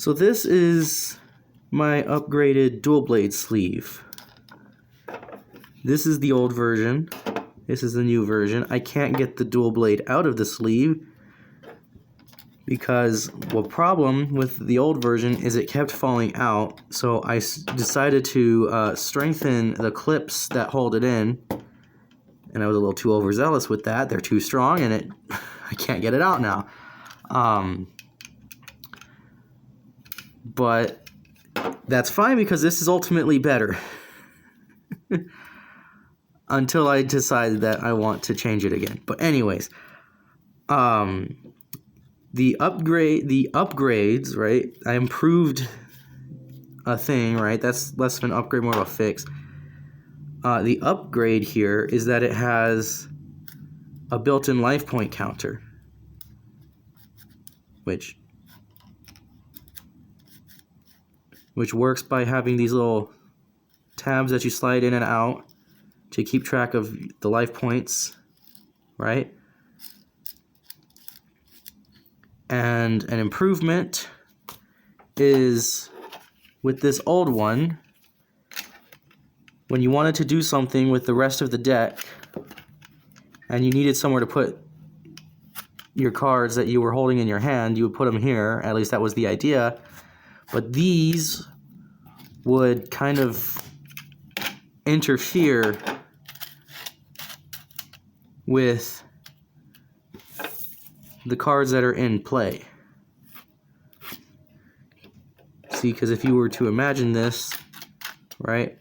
So this is my upgraded Duel Blade sleeve. This is the old version. This is the new version. I can't get the Duel Blade out of the sleeve because the problem with the old version is it kept falling out. So I decided to strengthen the clips that hold it in. And I was a little too overzealous with that. They're too strong and I can't get it out now. But that's fine because this is ultimately better. Until I decide that I want to change it again. But anyways, the upgrades, right? I improved a thing, right? That's less of an upgrade, more of a fix. The upgrade here is that it has a built-in life point counter, which works by having these little tabs that you slide in and out to keep track of the life points, right? And an improvement is with this old one, when you wanted to do something with the rest of the deck and you needed somewhere to put your cards that you were holding in your hand, you would put them here. At least that was the idea. But these would kind of interfere with the cards that are in play. See, because if you were to imagine this, right,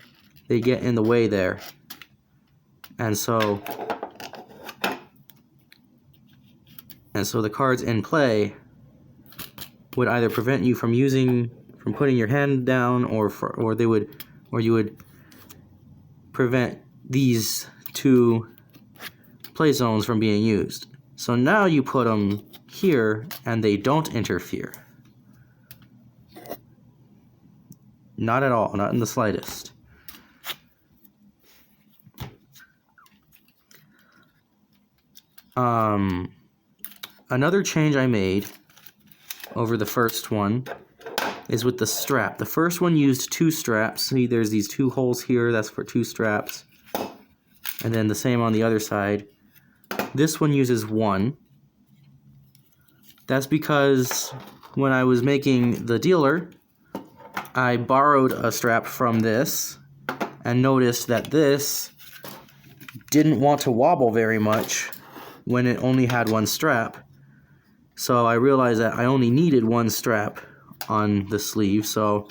they get in the way there. And so the cards in play would either prevent you from putting your hand down, or you would prevent these two play zones from being used. So now you put them here and they don't interfere. Not at all, not in the slightest. Another change I made over the first one is with the strap. The first one used 2 straps. See, there's these 2 holes here, that's for 2 straps. And then the same on the other side. This one uses 1. That's because when I was making the dealer, I borrowed a strap from this and noticed that this didn't want to wobble very much when it only had 1 strap. So I realized that I only needed 1 strap on the sleeve, so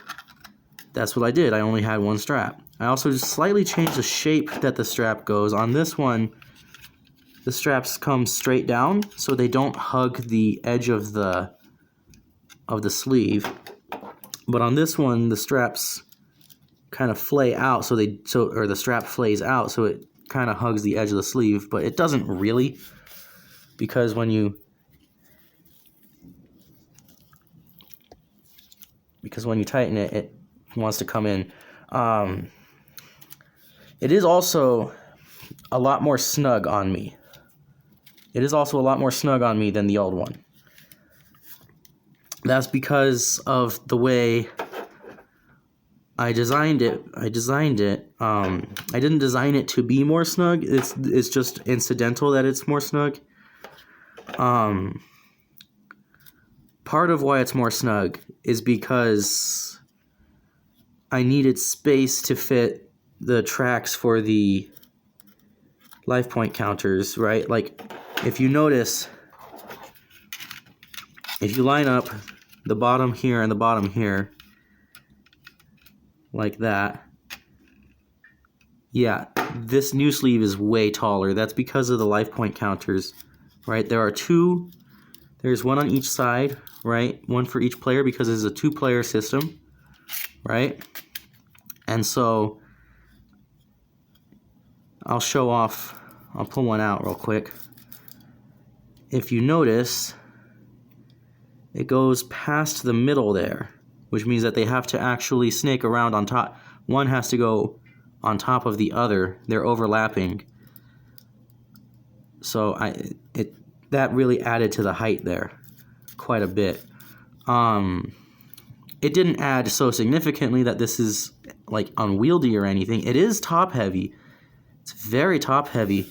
that's what I did. I only had 1 strap. I also just slightly changed the shape that the strap goes. On this one, the straps come straight down, so they don't hug the edge of the sleeve. But on this one, the straps kind of flay out, or the strap flays out, so it kind of hugs the edge of the sleeve. But it doesn't really, because when you tighten it, it wants to come in. It is also a lot more snug on me. It is also a lot more snug on me than the old one. That's because of the way I designed it. I didn't design it to be more snug. It's just incidental that it's more snug. Part of why it's more snug is because I needed space to fit the tracks for the life point counters, right? Like, if you notice, if you line up the bottom here and the bottom here, like that, yeah, this new sleeve is way taller. That's because of the life point counters, right? There are 2, there's 1 on each side, right? 1 for each player because it's a 2-player system, right? And so I'll pull one out real quick. If you notice, it goes past the middle there, which means that they have to actually snake around on top. One has to go on top of the other. They're overlapping. So that really added to the height there quite a bit. it didn't add so significantly that this is like unwieldy or anything. It is top heavy. It's very top heavy.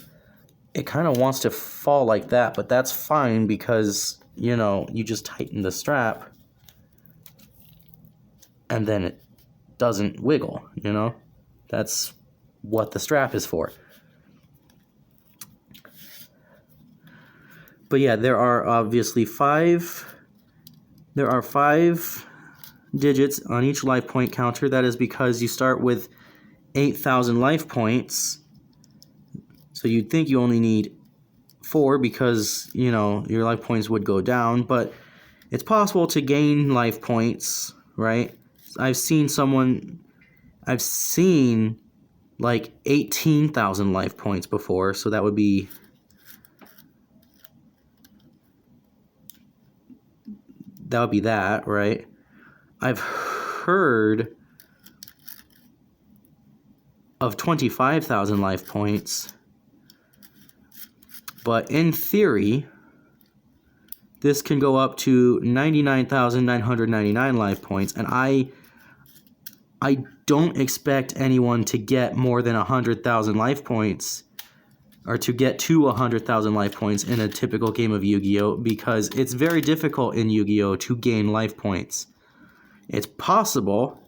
It kind of wants to fall like that, but that's fine because, you know, you just tighten the strap and then it doesn't wiggle, you know? That's what the strap is for. But yeah, there are obviously five digits on each life point counter. That is because you start with 8,000 life points. So you'd think you only need 4 because, you know, your life points would go down, but it's possible to gain life points, right? I've seen like 18,000 life points before, so that would be that, right? I've heard of 25,000 life points, but in theory, this can go up to 99,999 life points, and I don't expect anyone to get more than 100,000 life points, or to get to 100,000 life points in a typical game of Yu-Gi-Oh! Because it's very difficult in Yu-Gi-Oh! To gain life points. It's possible,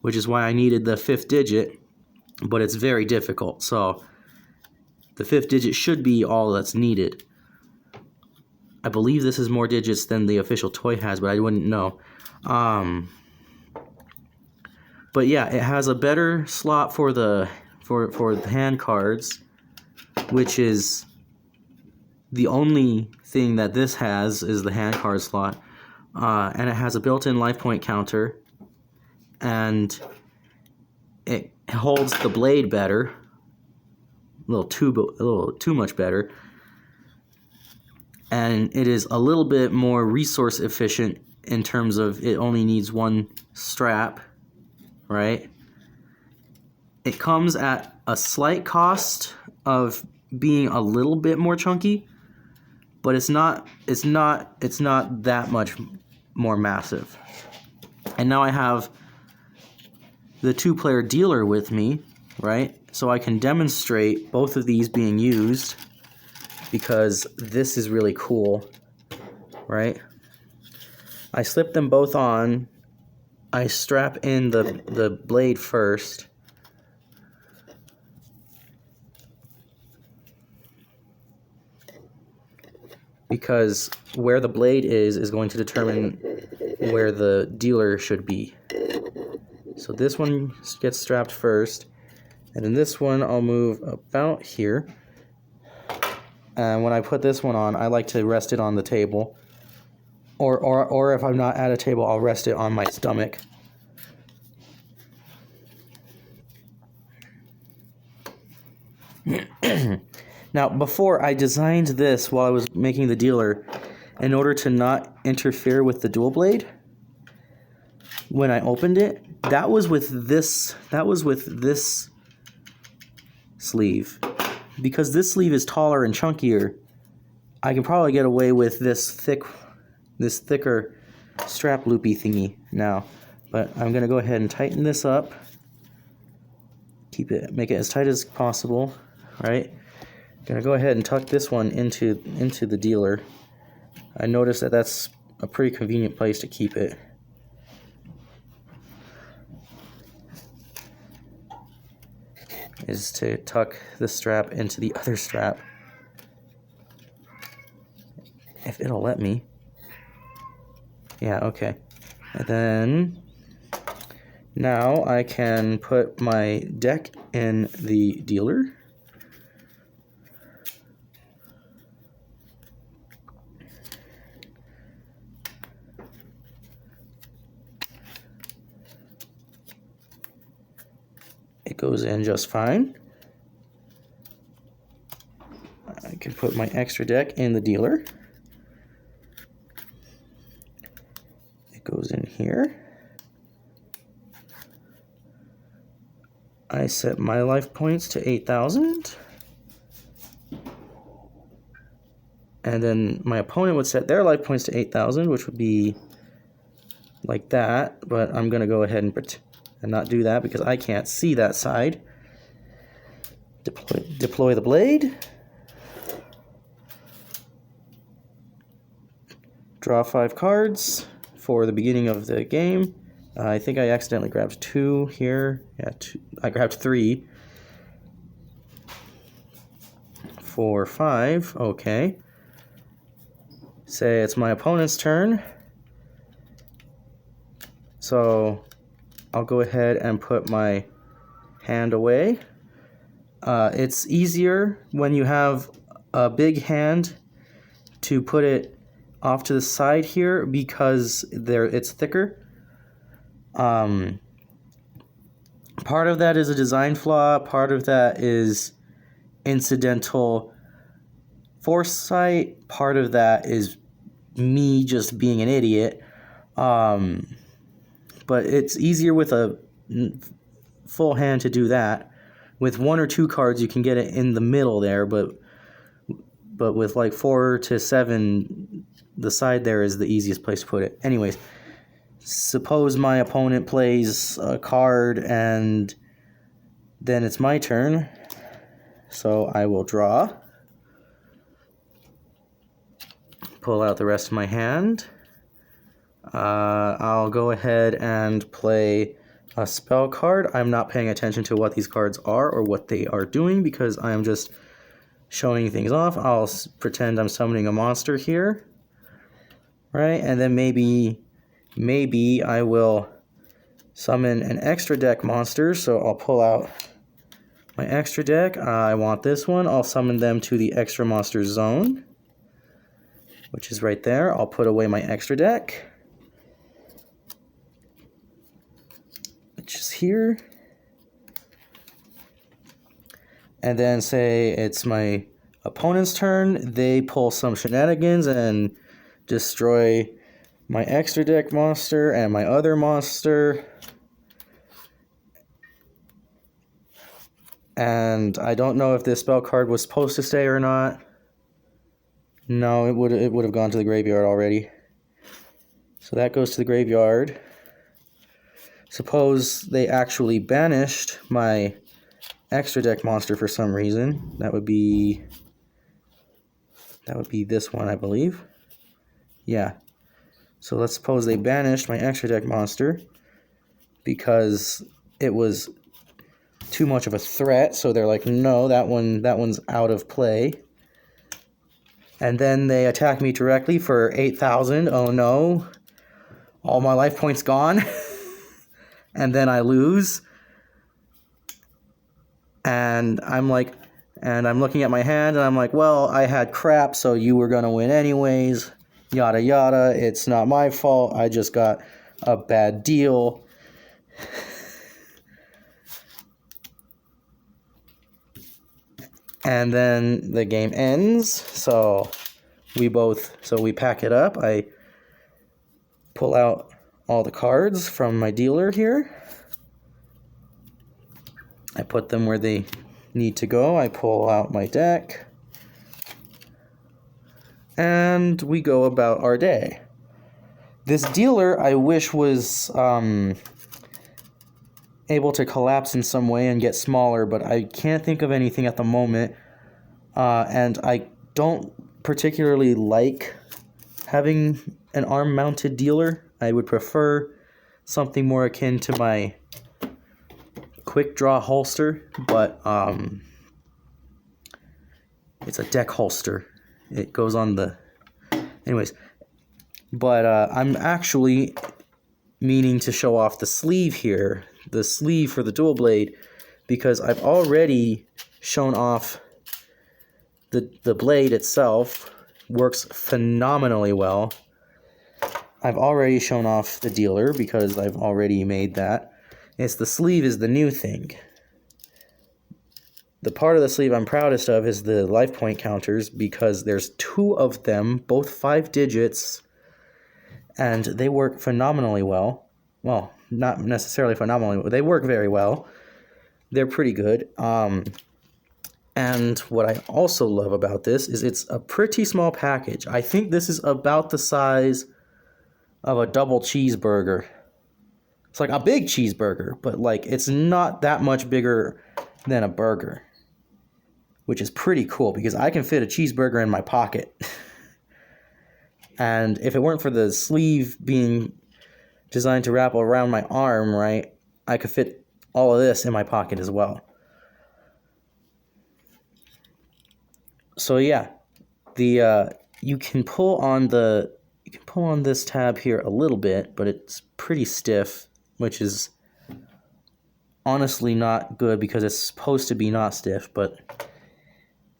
which is why I needed the 5th digit, but it's very difficult. So the 5th digit should be all that's needed. I believe this is more digits than the official toy has, but I wouldn't know. But yeah, it has a better slot for the hand cards, which is the only thing that this has is the hand card slot. And it has a built-in life point counter, and it holds the blade better, a little too much better, and it is a little bit more resource efficient in terms of it only needs 1 strap, right? It comes at a slight cost of being a little bit more chunky, but it's not that much more massive. And now I have the 2-player dealer with me, right? So I can demonstrate both of these being used, because this is really cool, right? I slip them both on. I strap in the blade first. Because where the blade is going to determine where the dealer should be. So this one gets strapped first, and then this one I'll move about here. And when I put this one on, I like to rest it on the table. Or if I'm not at a table, I'll rest it on my stomach. Now, before I designed this while I was making the dealer in order to not interfere with the Duel Blade. When I opened it, that was with this sleeve. Because this sleeve is taller and chunkier, I can probably get away with this thicker strap loopy thingy now. But I'm gonna go ahead and tighten this up. Make it as tight as possible, right? Gonna go ahead and tuck this one into the dealer. I noticed that that's a pretty convenient place to keep it. Is to tuck the strap into the other strap. If it'll let me. Yeah, okay. And then now I can put my deck in the dealer. It goes in just fine. I can put my extra deck in the dealer. It goes in here. I set my life points to 8,000. And then my opponent would set their life points to 8,000, which would be like that, but I'm going to go ahead and not do that because I can't see that side. Deploy the blade. Draw 5 cards for the beginning of the game. I think I accidentally grabbed 2 here. Yeah, 2. I grabbed 3. 4, 5. Okay. Say it's my opponent's turn. So I'll go ahead and put my hand away. It's easier when you have a big hand to put it off to the side here because it's thicker. Part of that is a design flaw. Part of that is incidental foresight. Part of that is me just being an idiot. But it's easier with a full hand to do that. With 1 or 2 cards, you can get it in the middle there, but with like 4 to 7, the side there is the easiest place to put it. Anyways, suppose my opponent plays a card and then it's my turn. So I will draw. Pull out the rest of my hand. I'll go ahead and play a spell card. I'm not paying attention to what these cards are or what they are doing because I am just showing things off. I'll pretend I'm summoning a monster here. Right, and then maybe I will summon an extra deck monster, so I'll pull out my extra deck. I want this one. I'll summon them to the extra monster zone, which is right there. I'll put away my extra deck, which is here. And then say it's my opponent's turn. They pull some shenanigans and destroy my extra deck monster and my other monster. And I don't know if this spell card was supposed to stay or not. No, it would have gone to the graveyard already. So that goes to the graveyard. Suppose they actually banished my extra deck monster for some reason. That would be this one, I believe. Yeah. So let's suppose they banished my extra deck monster because it was too much of a threat. So they're like, no, that one's out of play. And then they attack me directly for 8,000. Oh no. All my life points gone. And then I lose. And I'm looking at my hand and I'm like, well, I had crap, so you were gonna win anyways. Yada yada, it's not my fault, I just got a bad deal. And then the game ends, so we pack it up. I pull out all the cards from my dealer here. I put them where they need to go. I pull out my deck. And we go about our day. This dealer, I wish, was able to collapse in some way and get smaller, but I can't think of anything at the moment. And I don't particularly like having an arm-mounted dealer. I would prefer something more akin to my quick draw holster, but it's a deck holster. It goes on the... Anyways, but I'm actually meaning to show off the sleeve here, the sleeve for the Duel Blade, because I've already shown off the blade itself. Works phenomenally well. I've already shown off the dealer because I've already made that. It's the sleeve is the new thing. The part of the sleeve I'm proudest of is the life point counters because there's 2 of them, both 5 digits, and they work phenomenally well. Well, not necessarily phenomenally, but they work very well. They're pretty good. And what I also love about this is it's a pretty small package. I think this is about the size of a double cheeseburger. It's like a big cheeseburger, but like it's not that much bigger than a burger, which is pretty cool because I can fit a cheeseburger in my pocket. And if it weren't for the sleeve being designed to wrap around my arm, right, I could fit all of this in my pocket as well. So yeah, you can pull on this tab here a little bit, but it's pretty stiff, which is honestly not good because it's supposed to be not stiff, but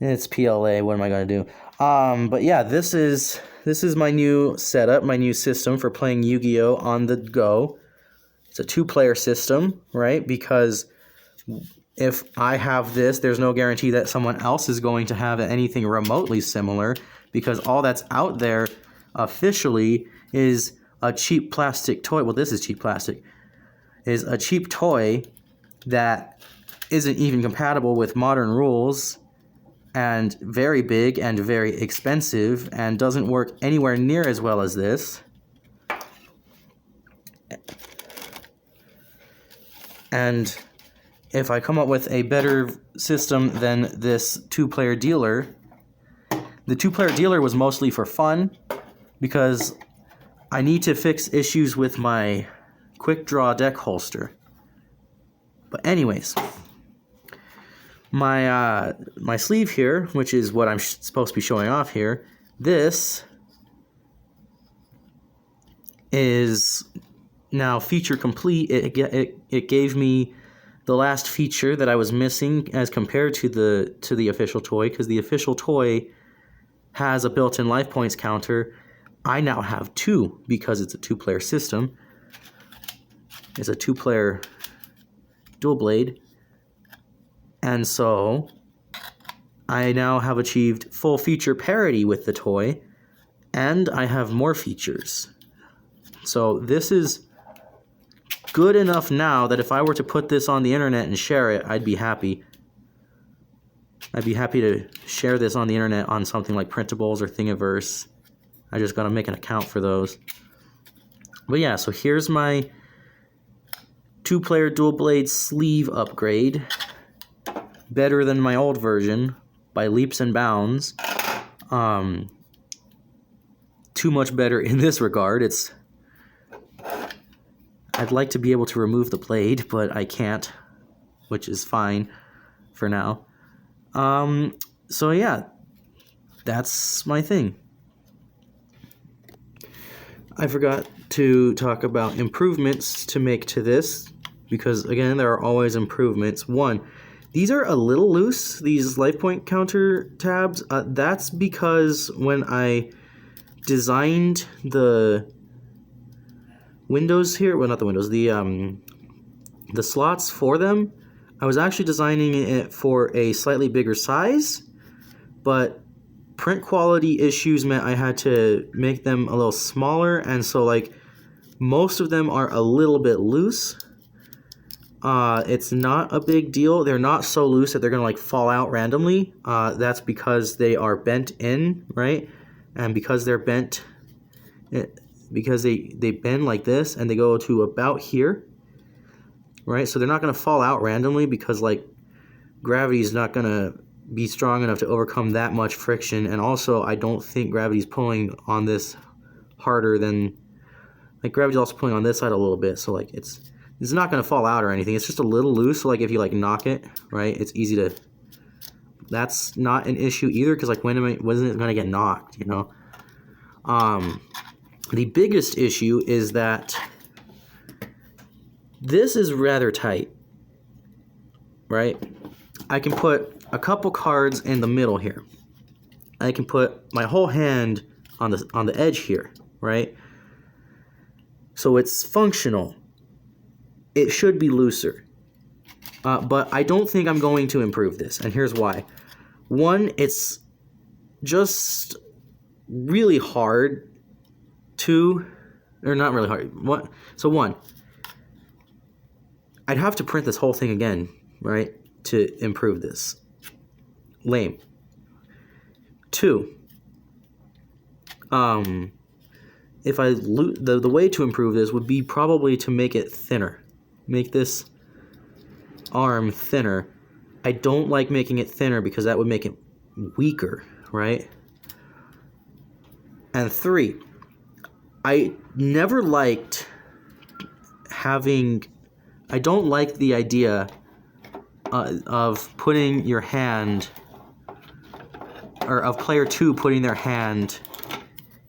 it's PLA. What am I gonna do? But yeah, this is my new setup, my new system for playing Yu-Gi-Oh on the go. It's a 2-player system, right? Because if I have this, there's no guarantee that someone else is going to have anything remotely similar, because all that's out there officially is a cheap plastic toy. Well, this is cheap plastic. Is a cheap toy that isn't even compatible with modern rules, and very big and very expensive, and doesn't work anywhere near as well as this. And if I come up with a better system than this 2-player dealer, the 2-player dealer was mostly for fun, because I need to fix issues with my quick draw deck holster. But anyways, my sleeve here, which is what I'm supposed to be showing off here, this is now feature complete. It gave me the last feature that I was missing as compared to the official toy, because the official toy has a built-in life points counter. I now have 2 because it's a 2-player system. It's a 2-player Duel Blade. And so I now have achieved full feature parity with the toy, and I have more features. So this is good enough now that if I were to put this on the internet and share it, I'd be happy. I'd be happy to share this on the internet on something like Printables or Thingiverse. I just gotta make an account for those. But yeah, so here's my 2-player Duel Blade sleeve upgrade. Better than my old version by leaps and bounds. Too much better in this regard. I'd like to be able to remove the blade, but I can't, which is fine for now. So yeah, that's my thing. I forgot to talk about improvements to make to this, because again, there are always improvements. 1, these are a little loose, these life point counter tabs. That's because when I designed the windows here, well, not the windows, the slots for them, I was actually designing it for a slightly bigger size, but print quality issues meant I had to make them a little smaller, and so like most of them are a little bit loose. It's not a big deal. They're not so loose that they're gonna like fall out randomly. That's because they are bent in, right? And because they're bent, because they bend like this and they go to about here, right? So they're not gonna fall out randomly because like gravity is not gonna be strong enough to overcome that much friction. And also, I don't think gravity's pulling on this harder than, like, gravity's also pulling on this side a little bit, so like it's not going to fall out or anything. It's just a little loose, so like if you like knock it, right, it's easy to, that's not an issue either, because like when isn't it going to get knocked, you know? The biggest issue is that this is rather tight, right? I can put a couple cards in the middle here. I can put my whole hand on the edge here, right? So it's functional. It should be looser. But I don't think I'm going to improve this, and here's why. 1, it's just really hard to, or not really hard. So 1, I'd have to print this whole thing again, right, to improve this. Lame. 2, if I the way to improve this would be probably to make it thinner. Make this arm thinner. I don't like making it thinner because that would make it weaker, right? And 3, I never liked I don't like the idea of putting your hand, or of player 2 putting their hand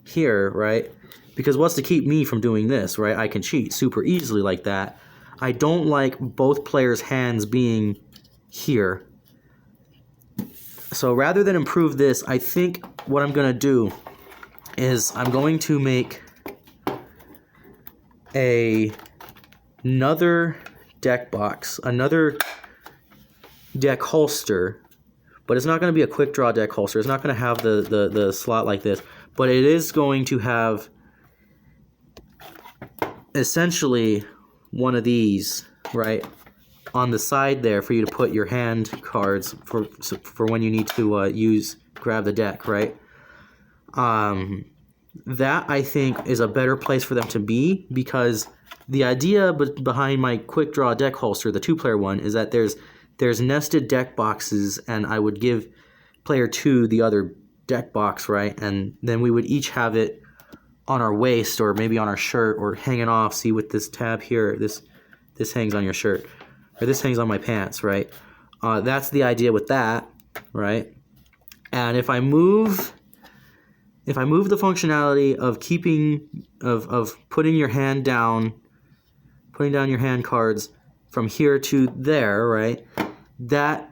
here, right? Because what's to keep me from doing this, right? I can cheat super easily like that. I don't like both players' hands being here. So rather than improve this, I think what I'm going to do is I'm going to make another deck box, another deck holster, but it's not going to be a quick draw deck holster. It's not going to have the slot like this, but it is going to have essentially one of these, right, on the side there for you to put your hand cards for when you need to grab the deck, right? That I think is a better place for them to be, because the idea behind my quick draw deck holster, the 2-player one, is that there's nested deck boxes, and I would give player 2 the other deck box, right? And then we would each have it on our waist, or maybe on our shirt, or hanging off. See, with this tab here, this hangs on your shirt, or this hangs on my pants, right? That's the idea with that, right? And if I move the functionality of putting your hand down, putting down your hand cards from here to there, right? That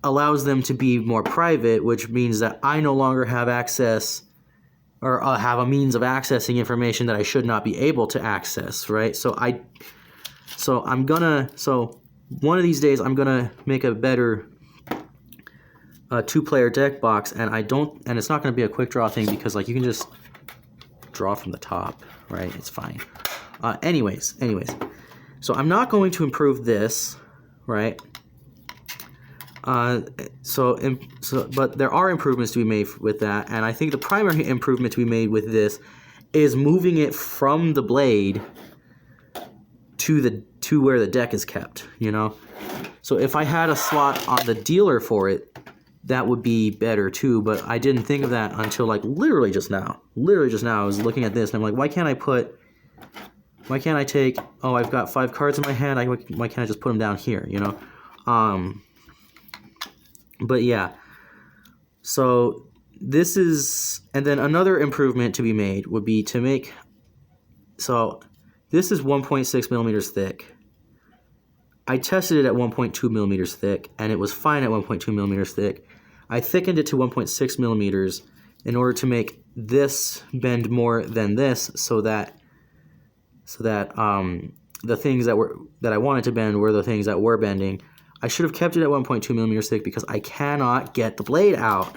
allows them to be more private, which means that I no longer have access, or have a means of accessing information that I should not be able to access, right? So one of these days I'm gonna make a better 2-player deck box, and it's not gonna be a quick draw thing, because like you can just draw from the top, right? It's fine. Anyways, so I'm not going to improve this, right? But there are improvements to be made with that, and I think the primary improvement to be made with this is moving it from the blade to where the deck is kept, you know? So if I had a slot on the dealer for it, that would be better too, but I didn't think of that until like literally just now. I was looking at this and I'm like, why can't I take, oh, I've got 5 cards in my hand, why can't I just put them down here, you know? But yeah, so this is, and then another improvement to be made would be to make, so this is 1.6 millimeters thick. I tested it at 1.2 millimeters thick, and it was fine at 1.2 millimeters thick. I thickened it to 1.6 millimeters in order to make this bend more than this, so that the things that I wanted to bend were the things that were bending. I should have kept it at 1.2 millimeters thick because I cannot get the blade out.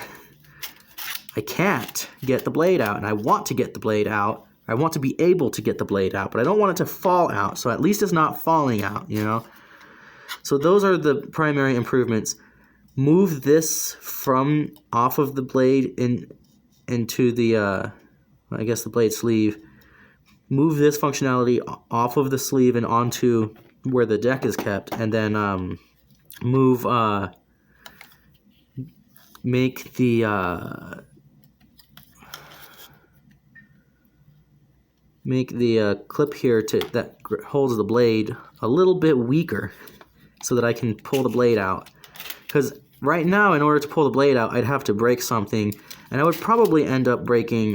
I can't get the blade out, and I want to get the blade out. I want to be able to get the blade out, but I don't want it to fall out, so at least it's not falling out, you know? So those are the primary improvements. Move this from off of the blade into the, I guess the blade sleeve. Move this functionality off of the sleeve and onto where the deck is kept, and then make the clip here that holds the blade a little bit weaker, so that I can pull the blade out. Because right now, in order to pull the blade out, I'd have to break something, and I would probably end up breaking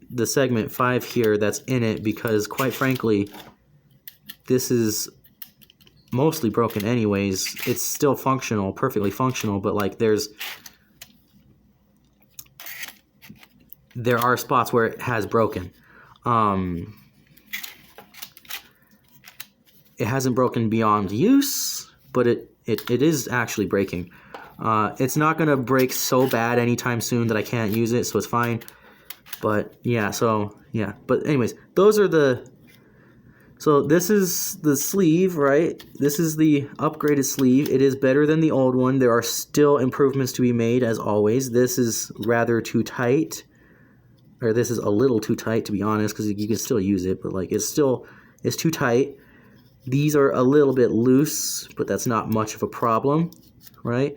the segment 5 here that's in it, because quite frankly, this is mostly broken anyways. It's still functional, perfectly functional, but like there are spots where it has broken. It hasn't broken beyond use, but it is actually breaking. It's not going to break so bad anytime soon that I can't use it, so it's fine. But yeah, But anyways, so this is the sleeve, right? This is the upgraded sleeve. It is better than the old one. There are still improvements to be made, as always. This is rather too tight. or this is a little too tight, to be honest, because you can still use it, but like it's too tight. These are a little bit loose, but that's not much of a problem, right?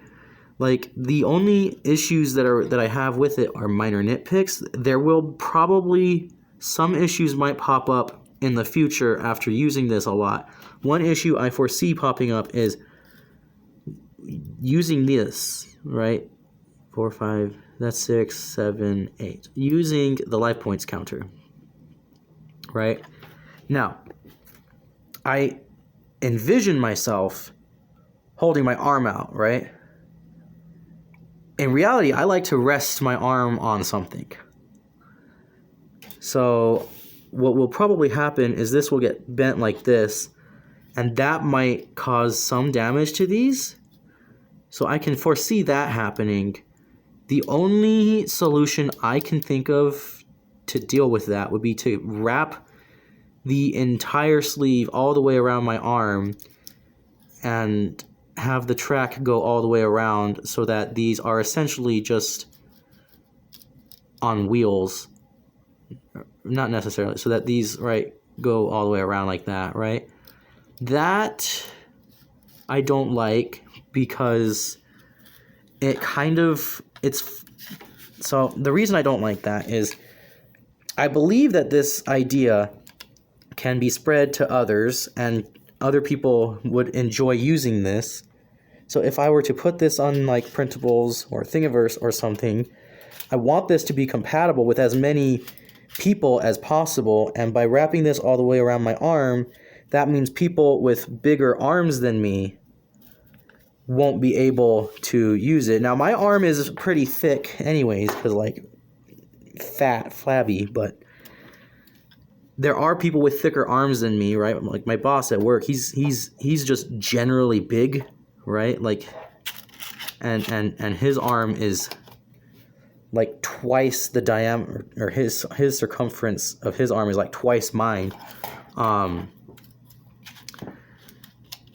Like the only issues that I have with it are minor nitpicks. There will probably some issues might pop up in the future after using this a lot. One issue I foresee popping up is using this, right? 4, 5, that's 6, 7, 8. Using the life points counter, right? Now, I envision myself holding my arm out, right? In reality, I like to rest my arm on something. So what will probably happen is this will get bent like this, and that might cause some damage to these. So I can foresee that happening. The only solution I can think of to deal with that would be to wrap the entire sleeve all the way around my arm and have the track go all the way around so that these are essentially just on wheels. Not necessarily, so that these, right, go all the way around like that, right? That I don't like because it kind of, so the reason I don't like that is I believe that this idea can be spread to others and other people would enjoy using this. So if I were to put this on like Printables or Thingiverse or something, I want this to be compatible with as many people as possible, and by wrapping this all the way around my arm, that means people with bigger arms than me won't be able to use it. Now my arm is pretty thick anyways, because like fat, flabby, but there are people with thicker arms than me, right? Like my boss at work, he's just generally big, right? Like and his arm is like twice the diameter, or his circumference of his arm is like twice mine.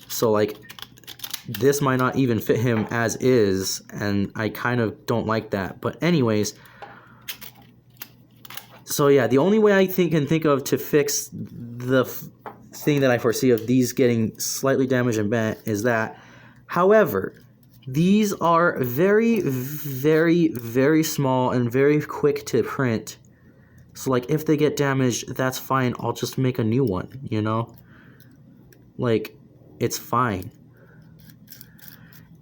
So like this might not even fit him as is, and I kind of don't like that. But anyways, so yeah, the only way I can think of to fix the thing that I foresee of these getting slightly damaged and bent is that. However, these are very, very, very small and very quick to print. So like if they get damaged, that's fine. I'll just make a new one, you know? Like it's fine.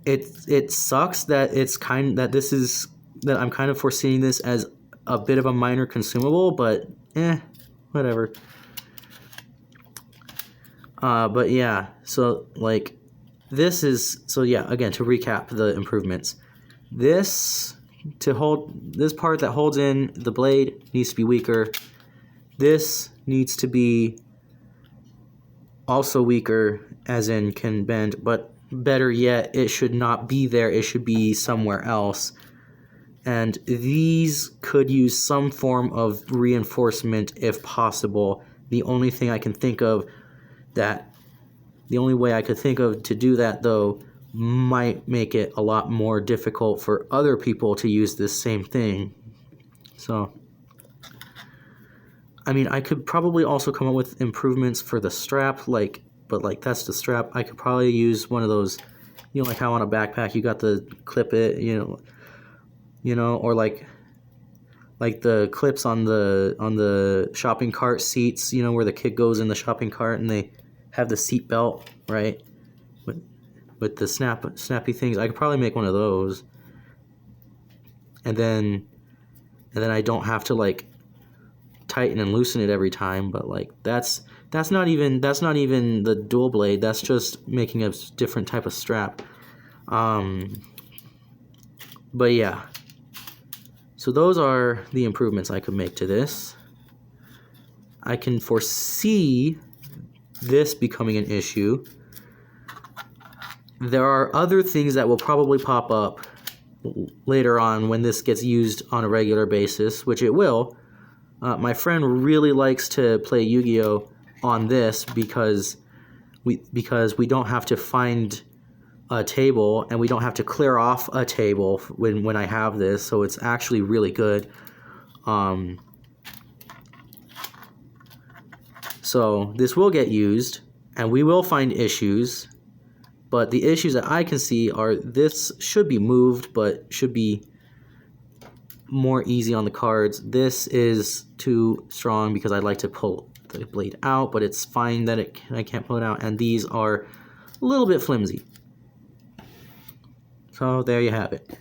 It sucks that that I'm kind of foreseeing this as a bit of a minor consumable, but whatever. But yeah, so like this is, so yeah, again, to recap the improvements. This part that holds in the blade needs to be weaker. This needs to be also weaker, as in can bend, but better yet, it should not be there. It should be somewhere else. And these could use some form of reinforcement if possible. The only thing I can think of the only way I could think of to do that, though, might make it a lot more difficult for other people to use this same thing. So, I mean, I could probably also come up with improvements for the strap, but that's the strap. I could probably use one of those, like how on a backpack you got the clip it, or like the clips on the shopping cart seats, where the kid goes in the shopping cart and they have the seat belt, right? With the snappy things. I could probably make one of those. And then I don't have to like tighten and loosen it every time, but like that's not even the Duel Blade. That's just making a different type of strap. But yeah. So those are the improvements I could make to this. I can foresee this becoming an issue. There are other things that will probably pop up later on when this gets used on a regular basis, which it will. My friend really likes to play Yu-Gi-Oh on this because we don't have to find a table and we don't have to clear off a table when I have this, so it's actually really good. So this will get used, and we will find issues, but the issues that I can see are this should be moved, but should be more easy on the cards. This is too strong because I'd like to pull the blade out, but it's fine that I can't pull it out, and these are a little bit flimsy. So there you have it.